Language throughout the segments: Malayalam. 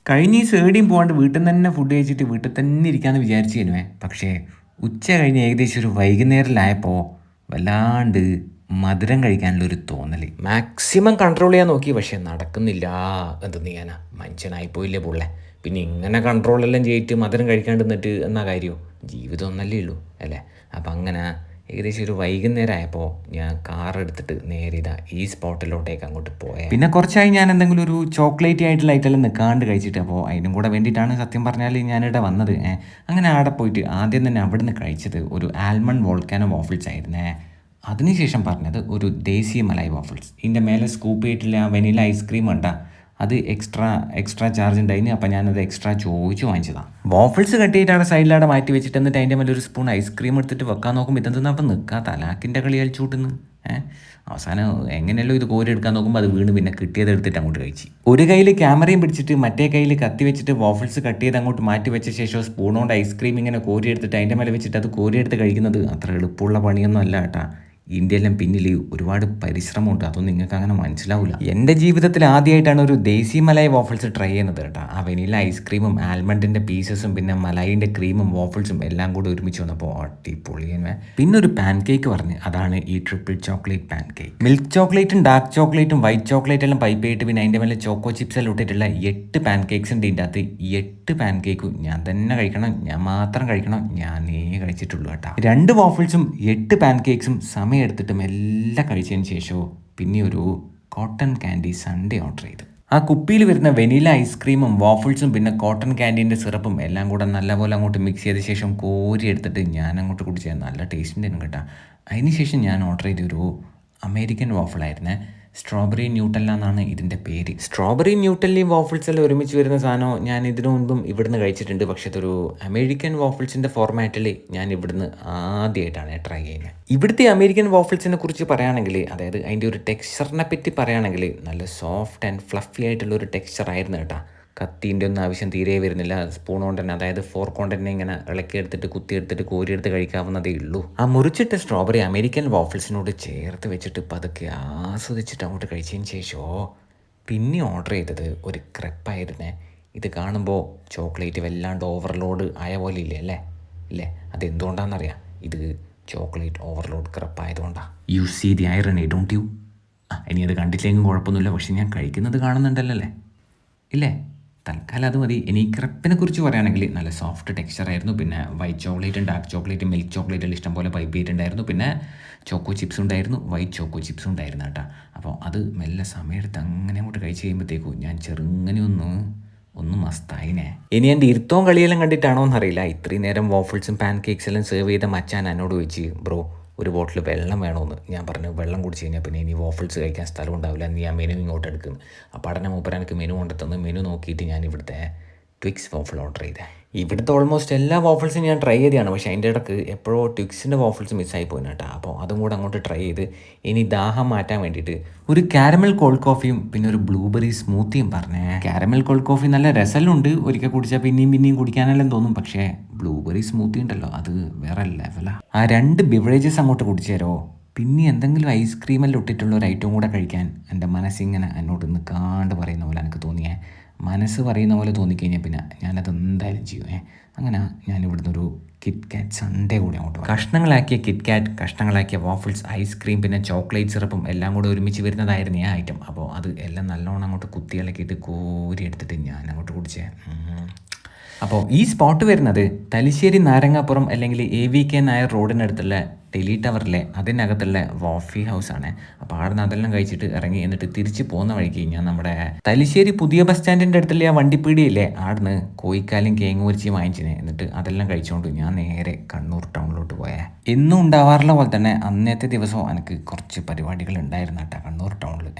കഴിഞ്ഞ ഈ സേടിയും പോകാണ്ട് വീട്ടിൽ നിന്ന് തന്നെ ഫുഡ് കഴിച്ചിട്ട് വീട്ടിൽ തന്നെ ഇരിക്കാമെന്ന് വിചാരിച്ചിരുന്നേ. പക്ഷേ ഉച്ച കഴിഞ്ഞ് ഏകദേശം ഒരു വൈകുന്നേരത്തിലായപ്പോൾ വല്ലാണ്ട് മധുരം കഴിക്കാനുള്ളൊരു തോന്നൽ. മാക്സിമം കൺട്രോൾ ചെയ്യാൻ നോക്കി, പക്ഷേ നടക്കുന്നില്ല. എന്തെന്ന് ചെയ്യാനാ, മനുഷ്യനായിപ്പോയില്ലേ പുള്ളേ. പിന്നെ ഇങ്ങനെ കൺട്രോളെല്ലാം ചെയ്തിട്ട് മധുരം കഴിക്കാണ്ട് നിന്നിട്ട് എന്നാ കാര്യമോ? ജീവിതം ഒന്നല്ലേ ഉള്ളൂ അല്ലേ? അപ്പം അങ്ങനെ ഏകദേശം ഒരു വൈകുന്നേരം ആയപ്പോൾ ഞാൻ കാർ എടുത്തിട്ട് നേരെ ഇതാ ഈ സ്പോട്ടിലോട്ടേക്ക് അങ്ങോട്ട് പോയാൽ പിന്നെ കുറച്ചായി ഞാൻ എന്തെങ്കിലും ഒരു ചോക്ലേറ്റ് ആയിട്ടുള്ള ഐറ്റം നിൽക്കാണ്ട് കഴിച്ചിട്ട്. അപ്പോൾ അതിനും കൂടെ വേണ്ടിയിട്ടാണ് സത്യം പറഞ്ഞാൽ ഞാനിവിടെ വന്നത്. അങ്ങനെ അവിടെ പോയിട്ട് ആദ്യം തന്നെ അവിടെ നിന്ന് കഴിച്ചത് ഒരു ആൽമണ്ട് വോൾക്കാനോ വാഫിൾസ് ആയിരുന്നേ. അതിനുശേഷം പറഞ്ഞത് ഒരു ദേശീയ മലായി വാഫിൾസ്. ഇതിൻ്റെ മേലെ സ്കൂപ്പ് ചെയ്തിട്ടില്ല വെനില ഐസ്ക്രീം ഉണ്ടാ, അത് എക്സ്ട്രാ ചാർജ് ഉണ്ടായിന്. അപ്പം ഞാനത് എക്സ്ട്രാ ചോദിച്ചു വാങ്ങിച്ചതാണ്. വാഫിൾസ് കട്ടിയിട്ട് അവിടെ സൈഡിലവിടെ മാറ്റി വെച്ചിട്ട് എന്നിട്ട് അതിൻ്റെ മേലെ ഒരു സ്പൂൺ ഐസ്ക്രീം എടുത്തിട്ട് വെക്കാൻ നോക്കുമ്പോൾ ഇതെന്താ അപ്പം നിൽക്കുക തലാക്കിൻ്റെ കളി കളിച്ചൂട്ടുന്നു. അവസാനം എങ്ങനെയല്ലോ ഇത് കോരി എടുക്കാൻ നോക്കുമ്പോൾ അത് വീണ് പിന്നെ കിട്ടിയത് എടുത്തിട്ട് അങ്ങോട്ട് കഴിച്ചു. ഒരു കയ്യിൽ ക്യാമറയും പിടിച്ചിട്ട് മറ്റേ കയ്യിൽ കത്തി വെച്ചിട്ട് വാഫിൾസ് കട്ട് ചെയ്ത് അങ്ങോട്ട് മാറ്റി വെച്ച ശേഷം സ്പൂൺ കൊണ്ട് ഐസ്ക്രീം ഇങ്ങനെ കോരി എടുത്തിട്ട് അതിൻ്റെ മേലെ വെച്ചിട്ട് അത് കോരി എടുത്ത് കഴിക്കുന്നത് അത്ര എളുപ്പമുള്ള പണിയൊന്നും അല്ല കേട്ടാ. ഇന്ത്യയിലും പിന്നിൽ ഒരുപാട് പരിശ്രമമുണ്ട്. അതൊന്നും നിങ്ങൾക്ക് അങ്ങനെ മനസ്സിലാവില്ല. എൻ്റെ ജീവിതത്തിൽ ആദ്യമായിട്ടാണ് ഒരു ദേശീയ മലായി വാഫിൾസ് ട്രൈ ചെയ്യുന്നത് കേട്ടോ. ആ വെനില ഐസ്ക്രീമും ആൽമണ്ടിൻ്റെ പീസസും പിന്നെ മലായിൻ്റെ ക്രീമും വാഫിൾസും എല്ലാം കൂടി ഒരുമിച്ച് വന്നപ്പോൾ അടിപൊളിയേ. പിന്നെ ഒരു പാൻ കേക്ക് പറഞ്ഞ്, അതാണ് ഈ triple chocolate pan cake. Milk ചോക്ലേറ്റും ഡാർക്ക് ചോക്ലേറ്റും വൈറ്റ് ചോക്ലേറ്റ് എല്ലാം പൈപ്പ് ആയിട്ട് പിന്നെ അതിൻ്റെ മേലെ ചോക്കോ ചിപ്സ് എല്ലാം ഇട്ടിട്ടുള്ള 8 പാൻ കേക്ക്സ് ഉണ്ട്. ഇതിൻ്റെ അകത്ത് 8 പാൻ കേക്കും ഞാൻ തന്നെ കഴിക്കണം, ഞാൻ മാത്രം കഴിക്കണം, ഞാനേ കഴിച്ചിട്ടുള്ളൂ കേട്ടോ. 2 വാഫിൾസും 8 പാൻ കേക്ക്സും എടുത്തിട്ട് മെല്ലെ കഴിച്ചതിന് ശേഷവും പിന്നെ ഒരു കോട്ടൺ ക്യാൻഡി സൺഡേ ഓർഡർ ചെയ്തു. ആ കുപ്പിയിൽ വരുന്ന വെനില ഐസ്ക്രീമും വാഫിൾസും പിന്നെ കോട്ടൺ ക്യാൻഡീൻ്റെ സിറപ്പും എല്ലാം കൂടെ നല്ലപോലെ അങ്ങോട്ട് മിക്സ് ചെയ്ത ശേഷം കോരി എടുത്തിട്ട് ഞാൻ അങ്ങോട്ട് കുടിച്ചത് നല്ല ടേസ്റ്റിൻ്റെ കേട്ടോ. അതിന് ശേഷം ഞാൻ ഓർഡർ ചെയ്തൊരു അമേരിക്കൻ വാഫിളായിരുന്നേ. സ്ട്രോബെറി ന്യൂട്ടല്ല എന്നാണ് ഇതിൻ്റെ പേര്. സ്ട്രോബെറി ന്യൂട്ടല്ലയും വാഫിൾസ് എല്ലാം ഒരുമിച്ച് വരുന്ന സാധനം ഞാൻ ഇതിനു മുമ്പും ഇവിടുന്ന് കഴിച്ചിട്ടുണ്ട്. പക്ഷേ അതൊരു അമേരിക്കൻ വാഫിൾസിൻ്റെ ഫോർമാറ്റിൽ ഞാൻ ഇവിടുന്ന് ആദ്യമായിട്ടാണ് ട്രൈ ചെയ്യുന്നത്. ഇവിടുത്തെ അമേരിക്കൻ വാഫിൾസിനെ കുറിച്ച് പറയുകയാണെങ്കിൽ, അതായത് അതിൻ്റെ ഒരു ടെക്സ്ചറിനെ പറ്റി പറയുകയാണെങ്കിൽ നല്ല സോഫ്റ്റ് ആൻഡ് ഫ്ലഫി ആയിട്ടുള്ള ഒരു ടെക്സ്ചർ ആയിരുന്നു കേട്ടോ. കത്തീൻ്റെ ഒന്നും ആവശ്യം തീരെ വരുന്നില്ല. സ്പൂൺ കൊണ്ട് തന്നെ, അതായത് ഫോർക്ക് കൊണ്ട് തന്നെ ഇങ്ങനെ ഇളക്കിയെടുത്തിട്ട് കുത്തിയെടുത്തിട്ട് കോരിയെടുത്ത് കഴിക്കാവുന്നതേ ഉള്ളൂ. ആ മുറിച്ചിട്ട സ്ട്രോബെറി അമേരിക്കൻ വാഫിൾസിനോട് ചേർത്ത് വെച്ചിട്ട് പതുക്കെ ആസ്വദിച്ചിട്ട് അങ്ങോട്ട് കഴിച്ചതിന് ശേഷമോ പിന്നെ ഓർഡർ ചെയ്തത് ഒരു ക്രെപ്പായിരുന്നേ. ഇത് കാണുമ്പോൾ ചോക്ലേറ്റ് വല്ലാണ്ട് ഓവർലോഡ് ആയ പോലെ ഇല്ലേ അല്ലേ? ഇല്ലേ, അതെന്തുകൊണ്ടാണെന്നറിയാം. ഇത് ചോക്ലേറ്റ് ഓവർലോഡ് ക്രെപ്പായതുകൊണ്ടാണ്. You see the irony don't you? ഇനി അത് കണ്ടില്ലെങ്കിലും കുഴപ്പമൊന്നുമില്ല, പക്ഷെ ഞാൻ കഴിക്കുന്നത് കാണുന്നുണ്ടല്ലോ അല്ലേ? ഇല്ലേ? തൽക്കാലം അത് മതി. ഇനി ക്രെപ്പിനെ കുറിച്ച് പറയുകയാണെങ്കിൽ നല്ല സോഫ്റ്റ് ടെക്സ്ചർ ആയിരുന്നു. പിന്നെ വൈറ്റ് ചോക്ലേറ്റും ഡാർക്ക് ചോക്ലേറ്റും മിൽക്ക് ചോക്ലേറ്റും ഇഷ്ടംപോലെ പൈപ്പ് ചെയ്തിട്ടുണ്ടായിരുന്നു. പിന്നെ ചോക്കോ ചിപ്സ് ഉണ്ടായിരുന്നു, വൈറ്റ് ചോക്കോ ചിപ്സും ഉണ്ടായിരുന്നു കേട്ടോ. അപ്പോൾ അത് മെല്ലെ സമയമെടുത്ത് അങ്ങനെ അങ്ങോട്ട് കഴിച്ച് കഴിയുമ്പോഴത്തേക്കും ഞാൻ ചെറുങ്ങനെ ഒന്ന് മസ്തായിനെ. ഇനി എൻ്റെ ഇരുത്തവും കളിയെല്ലാം കണ്ടിട്ടാണോ എന്നറിയില്ല, ഇത്രയും നേരം വാഫിൾസും പാൻ കേക്ക്സ് എല്ലാം സെർവ് ചെയ്ത മച്ചാൻ എന്നോട് ചോദിച്ച്, ബ്രോ ഒരു ബോട്ടിൽ വെള്ളം വേണമെന്ന്. ഞാൻ പറഞ്ഞു വെള്ളം കുടിച്ച് കഴിഞ്ഞാൽ പിന്നെ ഇനി വാഫിൾസ് കഴിക്കാൻ സ്ഥലം ഉണ്ടാവില്ല, നീ ആ മെനു ഇങ്ങോട്ട് എടുക്കുന്നു. അപ്പോൾ പഠന മൂപ്പര എനിക്ക് മെനു കൊണ്ടെത്തുന്നു. മെനു നോക്കിയിട്ട് ഞാൻ ഇവിടുത്തെ ട്വിക്സ് വാഫിൾ ഓർഡർ ചെയ്തേ. ഇവിടുത്തെ ഓൾമോസ്റ്റ് എല്ലാ വാഫിൾസും ഞാൻ ട്രൈ ചെയ്തതാണ്. പക്ഷേ അതിൻ്റെ ഇടയ്ക്ക് എപ്പോഴോ ട്വിക്സിൻ്റെ വാഫിൾസ് മിസ്സായി പോയിന് കേട്ടോ. അപ്പോൾ അതും കൂടെ അങ്ങോട്ട് ട്രൈ ചെയ്ത് ഇനി ദാഹം മാറ്റാൻ വേണ്ടിയിട്ട് ഒരു കാരമൽ കോൾഡ് കോഫിയും പിന്നെ ഒരു ബ്ലൂബെറി സ്മൂത്തിയും പറഞ്ഞേ. കാരമൽ കോൾഡ് കോഫി നല്ല രസമുണ്ട്, ഒരിക്കൽ കുടിച്ചാൽ പിന്നെയും കുടിക്കാനെല്ലാം തോന്നും. പക്ഷേ ബ്ലൂബെറി സ്മൂത്തി ഉണ്ടല്ലോ, അത് വേറെ ലെവലാണ്. ആ 2 ബിവറേജസ് അങ്ങോട്ട് കുടിച്ചു തരുമോ? പിന്നെ എന്തെങ്കിലും ഐസ്ക്രീമെല്ലാം ഇട്ടിട്ടുള്ള ഒരു ഐറ്റം കൂടെ കഴിക്കാൻ എൻ്റെ മനസ്സിങ്ങനെ എന്നോട് നിൽക്കാണ്ട് പറയുന്ന പോലെ എനിക്ക് തോന്നിയേ. മനസ്സ് പറയുന്ന പോലെ തോന്നിക്കഴിഞ്ഞാൽ പിന്നെ ഞാനത് എന്തായാലും ചെയ്യും. അങ്ങനെ ഞാൻ ഇവിടുന്ന് ഒരു കിറ്റ് കാറ്റ് സൺഡേ കൂടി അങ്ങോട്ട് പോകും. കഷ്ണങ്ങളാക്കിയ കിറ്റ് കാറ്റ്, കഷ്ണങ്ങളാക്കിയ വാഫിൾസ്, ഐസ്ക്രീം പിന്നെ ചോക്ലേറ്റ് സിറപ്പും എല്ലാം കൂടെ ഒരുമിച്ച് വരുന്നതായിരുന്നു ഈ ഐറ്റം. അപ്പോൾ അത് എല്ലാം നല്ലോണം അങ്ങോട്ട് കുത്തി ഇളക്കിയിട്ട് കോരി എടുത്തിട്ട് ഞാൻ അങ്ങോട്ട് കുടിച്ചേ. അപ്പോൾ ഈ സ്പോട്ട് വരുന്നത് തലശ്ശേരി നാരങ്ങാപ്പുറം അല്ലെങ്കിൽ AVK നായർ റോഡിനടുത്തുള്ള ടെലി ടവറിലെ അതിനകത്തുള്ള വാഫി ഹൗസാണ്. അപ്പോൾ അവിടെ നിന്ന് അതെല്ലാം കഴിച്ചിട്ട് ഇറങ്ങി എന്നിട്ട് തിരിച്ച് പോകുന്ന വഴിക്ക് ഞാൻ നമ്മുടെ തലശ്ശേരി പുതിയ ബസ് സ്റ്റാൻഡിൻ്റെ അടുത്തുള്ള ആ വണ്ടിപ്പീടിയില്ലേ, അവിടുന്ന് കോഴിക്കാലും കേങ്ങൂരിച്ചിയും വാങ്ങിച്ചിന്. എന്നിട്ട് അതെല്ലാം കഴിച്ചുകൊണ്ട് ഞാൻ നേരെ കണ്ണൂർ ടൗണിലോട്ട് പോയേ. എന്നും ഉണ്ടാവാറുള്ള പോലെ തന്നെ അന്നത്തെ ദിവസവും എനിക്ക് കുറച്ച് പരിപാടികൾ ഉണ്ടായിരുന്നു കേട്ടോ കണ്ണൂർ ടൗണിൽ.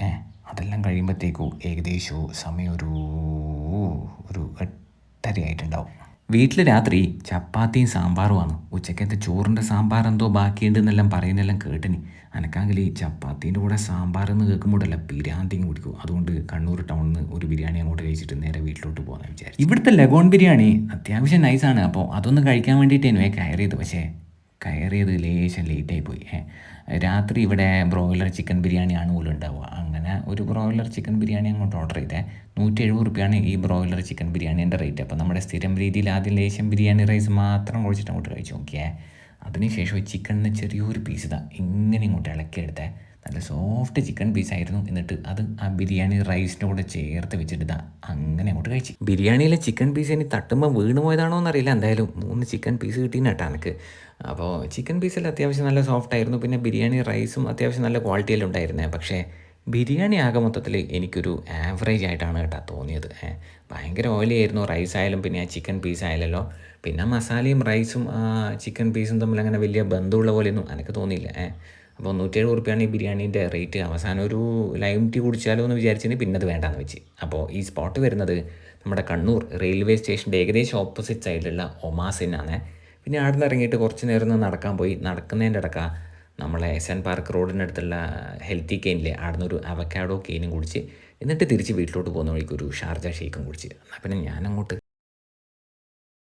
അതെല്ലാം കഴിയുമ്പോഴത്തേക്കും ഏകദേശം സമയം ഒരു 8:30 ആയിട്ടുണ്ടാവും. വീട്ടിൽ രാത്രി ചപ്പാത്തിയും സാമ്പാറുമാണ്. ഉച്ചക്കത്തെ ചോറിൻ്റെ സാമ്പാർ എന്തോ ബാക്കിയുണ്ടെന്നെല്ലാം പറയുന്നെല്ലാം കേട്ടിനി. അനക്കാണെങ്കിൽ ഈ ചപ്പാത്തീൻ്റെ കൂടെ സാമ്പാർ എന്ന് കേൾക്കുമ്പോഴല്ല പിരാന്തിങ് കുടിക്കും. അതുകൊണ്ട് കണ്ണൂർ ടൗണിൽ നിന്ന് ഒരു ബിരിയാണി അങ്ങോട്ട് കഴിച്ചിട്ട് നേരെ വീട്ടിലോട്ട് പോകാമെന്ന് വിചാരിച്ചു. ഇവിടുത്തെ ലഗോൺ ബിരിയാണി അത്യാവശ്യം നൈസാണ്. അപ്പോൾ അതൊന്ന് കഴിക്കാൻ വേണ്ടിയിട്ടേനു കയറിയത്. പക്ഷേ കയറിയത് ലേശം ലേറ്റായി പോയി. രാത്രി ഇവിടെ ബ്രോയിലർ ചിക്കൻ ബിരിയാണിയാണ് പോലും ഉണ്ടാവുക. അങ്ങനെ ഒരു ബ്രോയിലർ ചിക്കൻ ബിരിയാണി അങ്ങോട്ട് ഓർഡർ ചെയ്തേ. 170 ഈ ബ്രോയിലർ ചിക്കൻ ബിരിയാണീൻ്റെ റേറ്റ്. അപ്പോൾ നമ്മുടെ സ്ഥിരം രീതിയിൽ ആദ്യം ലേശം ബിരിയാണി റൈസ് മാത്രം കുഴിച്ചിട്ട് അങ്ങോട്ട് കഴിച്ച് നോക്കിയേ. അതിനുശേഷം ചിക്കനിന് ചെറിയൊരു പീസ് ഇങ്ങനെ ഇങ്ങോട്ട് ഇളക്കിയെടുത്തേ. നല്ല സോഫ്റ്റ് ചിക്കൻ പീസായിരുന്നു. എന്നിട്ട് അത് ആ ബിരിയാണി റൈസിൻ്റെ കൂടെ ചേർത്ത് വെച്ചിട്ട് അങ്ങനെ അങ്ങോട്ട് കഴിച്ചു. ബിരിയാണിയിലെ ചിക്കൻ പീസ് ഇനി തട്ടുമ്പോൾ വീണ് പോയതാണോ എന്നറിയില്ല. എന്തായാലും 3 ചിക്കൻ പീസ് കിട്ടീന്ന് കേട്ടോ എനിക്ക്. അപ്പോൾ ചിക്കൻ പീസിൽ അത്യാവശ്യം നല്ല സോഫ്റ്റ് ആയിരുന്നു. പിന്നെ ബിരിയാണി റൈസും അത്യാവശ്യം നല്ല ക്വാളിറ്റിയിലുണ്ടായിരുന്നേ. പക്ഷേ ബിരിയാണി ആകെ മൊത്തത്തിൽ എനിക്കൊരു ആവറേജ് ആയിട്ടാണ് കേട്ടോ തോന്നിയത്. ഭയങ്കര ഓയിലി ആയിരുന്നു റൈസ് ആയാലും പിന്നെ ആ ചിക്കൻ പീസ് ആയാലല്ലോ. പിന്നെ മസാലയും റൈസും ചിക്കൻ പീസും തമ്മിൽ അങ്ങനെ വലിയ ബന്ധമുള്ള പോലെയൊന്നും എനിക്ക് തോന്നിയില്ല. അപ്പോൾ 170 ഈ ബിരിയാണീൻ്റെ റേറ്റ്. അവസാനം ഒരു ലൈം ടീ കുടിച്ചാലോ എന്ന് വിചാരിച്ചതിന് പിന്നെ അത് വേണ്ടാന്ന് വെച്ച്. അപ്പോൾ ഈ സ്പോട്ട് വരുന്നത് നമ്മുടെ കണ്ണൂർ റെയിൽവേ സ്റ്റേഷൻ്റെ ഏകദേശം ഓപ്പോസിറ്റ് സൈഡിലുള്ള ഒമാസിനാണ്. പിന്നെ അവിടെ നിന്ന് ഇറങ്ങിയിട്ട് കുറച്ച് നേരം ഒന്ന് നടക്കാൻ പോയി. നടക്കുന്നതിൻ്റെ ഇടയ്ക്ക് നമ്മളെ SN പാർക്ക് റോഡിനടുത്തുള്ള ഹെൽത്തി കെയിനിലെ അവിടെ നിന്നൊരു അവക്കാഡോ കെയിനും കുടിച്ച് എന്നിട്ട് തിരിച്ച് വീട്ടിലോട്ട് പോകുന്ന വഴിക്ക് ഒരു ഷാർജ ഷേക്കും കുടിച്ച്. എന്നാൽ പിന്നെ ഞാനങ്ങോട്ട്